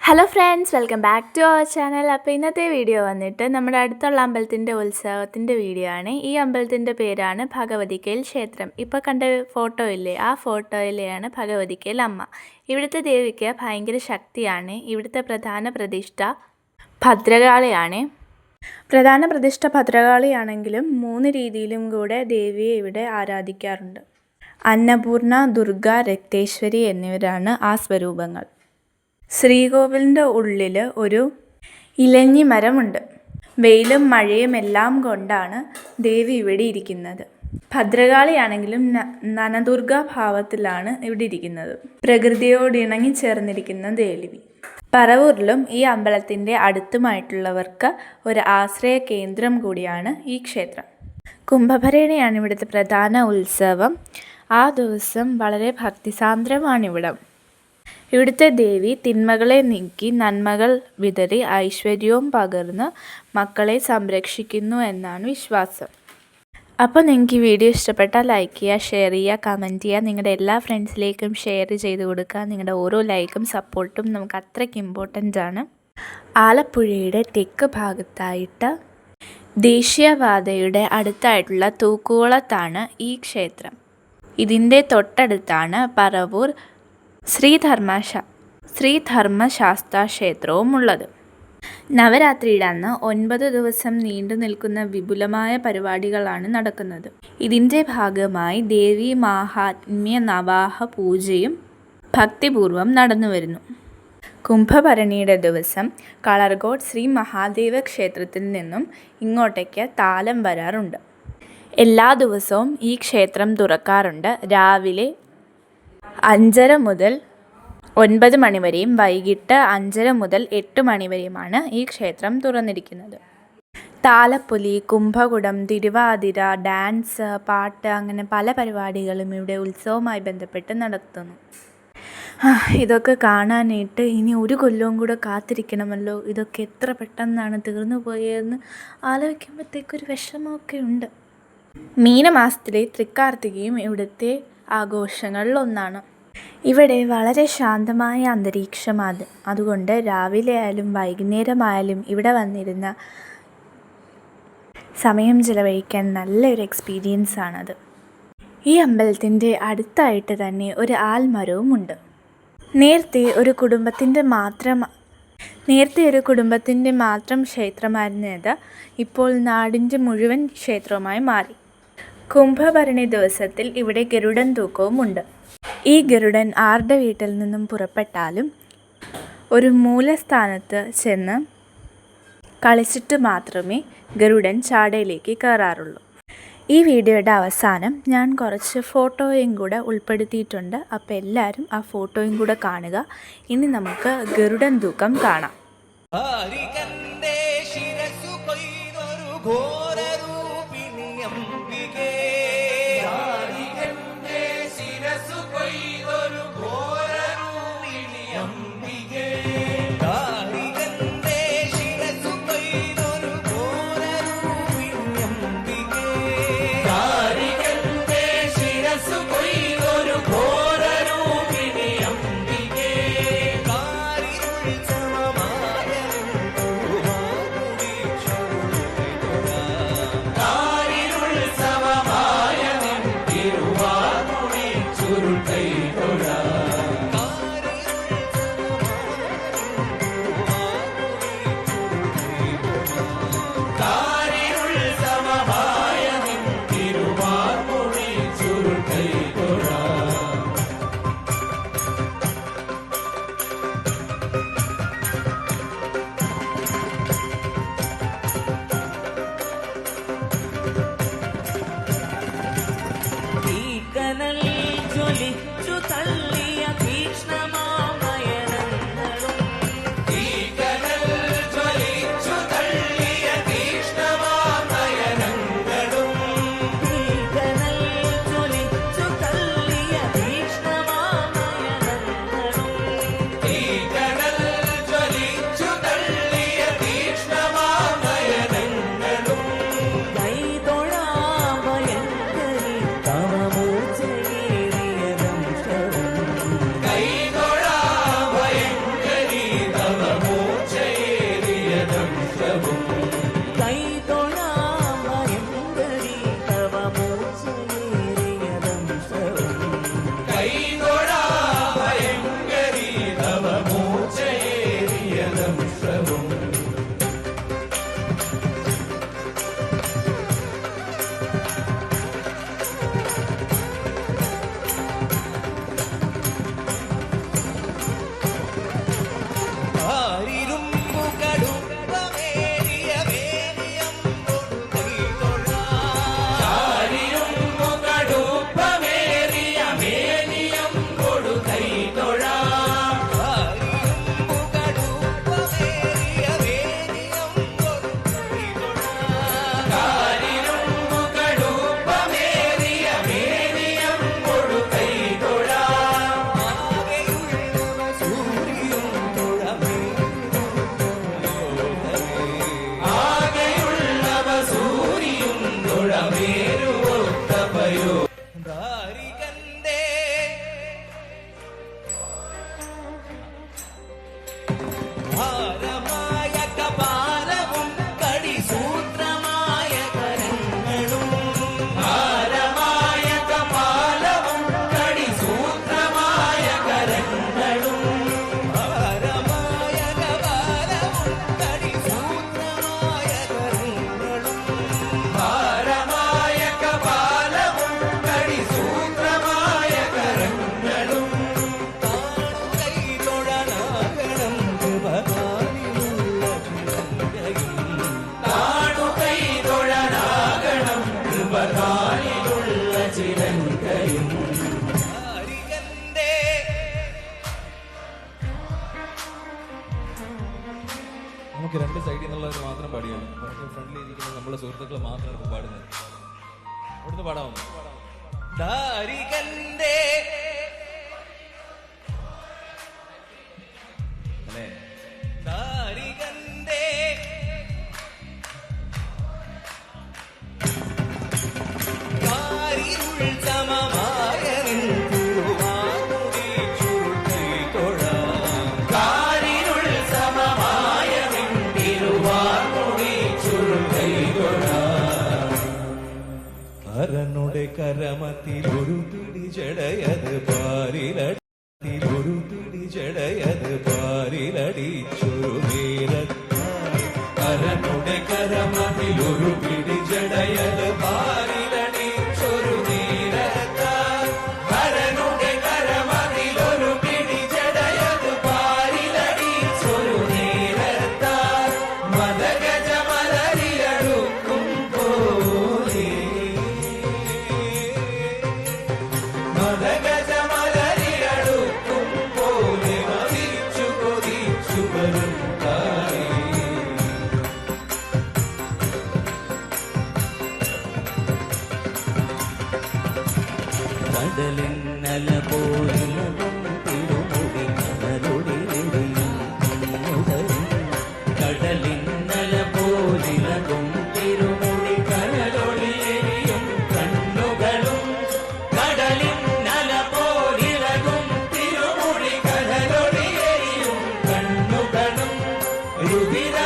Hello friends, welcome back to our channel. അപ്പോൾ ഇന്നത്തെ video വന്നിട്ട് നമ്മുടെ അടുത്തുള്ള അമ്പലത്തിൻ്റെ ഉത്സവത്തിൻ്റെ വീഡിയോ ആണ്. ഈ അമ്പലത്തിൻ്റെ പേരാണ് ഭഗവതിക്കൽ ക്ഷേത്രം. ഇപ്പോൾ കണ്ട ഫോട്ടോ ഇല്ലേ, ആ ഫോട്ടോയിലെയാണ് ഭഗവതിക്കൽ അമ്മ. ഇവിടുത്തെ ദേവിക്ക് ഭയങ്കര ശക്തിയാണ്. ഇവിടുത്തെ പ്രധാന പ്രതിഷ്ഠ ഭദ്രകാളിയാണ്. പ്രധാന പ്രതിഷ്ഠ ഭദ്രകാളിയാണെങ്കിലും 3 രീതിയിലും കൂടെ ദേവിയെ ഇവിടെ ആരാധിക്കാറുണ്ട്. അന്നപൂർണ, ദുർഗ, രക്തേശ്വരി എന്നിവരാണ് ആ സ്വരൂപങ്ങൾ. ശ്രീകോവിലിൻ്റെ ഉള്ളിൽ ഒരു ഇലഞ്ഞി മരമുണ്ട്. വെയിലും മഴയും എല്ലാം കൊണ്ടാണ് ദേവി ഇവിടെ ഇരിക്കുന്നത്. ഭദ്രകാളിയാണെങ്കിലും നനദുർഗ ഭാവത്തിലാണ് ഇവിടെ ഇരിക്കുന്നത്. പ്രകൃതിയോട് ഇണങ്ങിച്ചേർന്നിരിക്കുന്ന ദേവി. പറവൂരിലും ഈ അമ്പലത്തിൻ്റെ അടുത്തുമായിട്ടുള്ളവർക്ക് ഒരു ആശ്രയ കേന്ദ്രം കൂടിയാണ് ഈ ക്ഷേത്രം. കുംഭഭരണിയാണ് ഇവിടുത്തെ പ്രധാന ഉത്സവം. ആ ദിവസം വളരെ ഭക്തിസാന്ദ്രമാണിവിടം. ഇവിടുത്തെ ദേവി തിന്മകളെ നീക്കി നന്മകൾ വിതറി ഐശ്വര്യവും പകർന്ന് മക്കളെ സംരക്ഷിക്കുന്നു എന്നാണ് വിശ്വാസം. അപ്പോൾ നിങ്ങൾക്ക് ഈ വീഡിയോ ഇഷ്ടപ്പെട്ടാൽ ലൈക്ക് ചെയ്യുക, ഷെയർ ചെയ്യുക, കമൻറ്റ് ചെയ്യുക. നിങ്ങളുടെ എല്ലാ ഫ്രണ്ട്സിലേക്കും ഷെയർ ചെയ്ത് കൊടുക്കുക. നിങ്ങളുടെ ഓരോ ലൈക്കും സപ്പോർട്ടും നമുക്ക് അത്രയ്ക്ക് ഇമ്പോർട്ടൻ്റ് ആണ്. ആലപ്പുഴയുടെ തെക്ക് ഭാഗത്തായിട്ട് ദേശീയപാതയുടെ അടുത്തായിട്ടുള്ള തൂക്കുകുളത്താണ് ഈ ക്ഷേത്രം. ഇതിൻ്റെ തൊട്ടടുത്താണ് പറവൂർ ശ്രീധർമ്മശാസ്താ ക്ഷേത്രവും ഉള്ളത്. നവരാത്രിയുടെ അന്ന് 9 ദിവസം നീണ്ടു നിൽക്കുന്ന വിപുലമായ പരിപാടികളാണ് നടക്കുന്നത്. ഇതിൻ്റെ ഭാഗമായി ദേവി മാഹാത്മ്യ നവാഹ പൂജയും ഭക്തിപൂർവ്വം നടന്നുവരുന്നു. കുംഭഭരണിയുടെ ദിവസം കളർകോട് ശ്രീ മഹാദേവ ക്ഷേത്രത്തിൽ നിന്നും ഇങ്ങോട്ടേക്ക് താലം വരാറുണ്ട്. എല്ലാ ദിവസവും ഈ ക്ഷേത്രം തുറക്കാറുണ്ട്. രാവിലെ 5:30 മുതൽ 9 മണി വരെയും വൈകിട്ട് 5:30 മുതൽ 8 മണി വരെയുമാണ് ഈ ക്ഷേത്രം തുറന്നിരിക്കുന്നത്. താലപ്പൊലി, കുംഭകുടം, തിരുവാതിര, ഡാൻസ്, പാട്ട് അങ്ങനെ പല പരിപാടികളും ഇവിടെ ഉത്സവവുമായി ബന്ധപ്പെട്ട് നടത്തുന്നു. ഇതൊക്കെ കാണാനായിട്ട് ഇനി 1 കൊല്ലവും കൂടെ കാത്തിരിക്കണമല്ലോ. ഇതൊക്കെ എത്ര പെട്ടെന്നാണ് തീർന്നു പോയതെന്ന് ആലോചിക്കുമ്പോഴത്തേക്കൊരു വിഷമമൊക്കെ ഉണ്ട്. മീനമാസത്തിലെ തൃക്കാർത്തികയും ഇവിടുത്തെ ആഘോഷങ്ങളിലൊന്നാണ്. ഇവിടെ വളരെ ശാന്തമായ അന്തരീക്ഷമാണ്. അതുകൊണ്ട് രാവിലെ ആയാലും വൈകുന്നേരമായാലും ഇവിടെ വന്നിരുന്ന സമയം ചിലവഴിക്കാൻ നല്ലൊരു എക്സ്പീരിയൻസ് ആണത്. ഈ അമ്പലത്തിൻ്റെ അടുത്തായിട്ട് തന്നെ ഒരു ആൽമരവും ഉണ്ട്. നേരത്തെ ഒരു കുടുംബത്തിൻ്റെ മാത്രം ക്ഷേത്രമായിരുന്നത് ഇപ്പോൾ നാടിൻ്റെ മുഴുവൻ ക്ഷേത്രവുമായി മാറി. കുംഭഭരണി ദിവസത്തിൽ ഇവിടെ ഗരുഡൻ തൂക്കവും ഉണ്ട്. ഈ ഗരുഡൻ ആരുടെ വീട്ടിൽ നിന്നും പുറപ്പെട്ടാലും ഒരു മൂലസ്ഥാനത്ത് ചെന്ന് കളിച്ചിട്ട് മാത്രമേ ഗരുഡൻ ചാടയിലേക്ക് കയറാറുള്ളൂ. ഈ വീഡിയോയുടെ അവസാനം ഞാൻ കുറച്ച് ഫോട്ടോയും കൂടെ ഉൾപ്പെടുത്തിയിട്ടുണ്ട്. അപ്പോൾ എല്ലാവരും ആ ഫോട്ടോയും കൂടെ കാണുക. ഇനി നമുക്ക് ഗരുഡൻ തൂക്കം കാണാം. നമുക്ക് രണ്ട് സൈഡിൽ നിന്നുള്ളവർ മാത്രം പാടിയാണ്. നമുക്ക് ഫ്രണ്ടിൽ ഇരിക്കുന്ന നമ്മളെ സുഹൃത്തുക്കൾ മാത്രമാണ് പാടുന്നത്. അവിടുന്ന് പാടാമോ? ദാരികന്റെ അല്ലേ, ദാരികന്റെ കാരിരുൾ സമമായ അരനുടെ കരമത്തിലൊരു പിടി ജടയത് പാരിലൊരു പിടി ജടയത് പാരിലടിച്ചൊരു നേരത്താൽ അരനുടെ കരമത്തിലൊരു പിടി ജടയത് പാരിലടിച്ചൊരു നേരത്താൽ അരനുടെ കരമത്തിലൊരു പിടി ജടയത് പാരിലടിച്ചൊരു നേരത്താൽ മദഗജ മലരിയടുക്കും പോലെ കടലിന്നല പോലും തിരുമുടി കടലൊടിയും കടലിന്നല പോലിലകും തിരുമുടി കടലൊടിയും കണ്ണുകളും കടലിന്നല പോലിലകും തിരുമുടി കടലൊടിയും കണ്ണുകളും രുതിര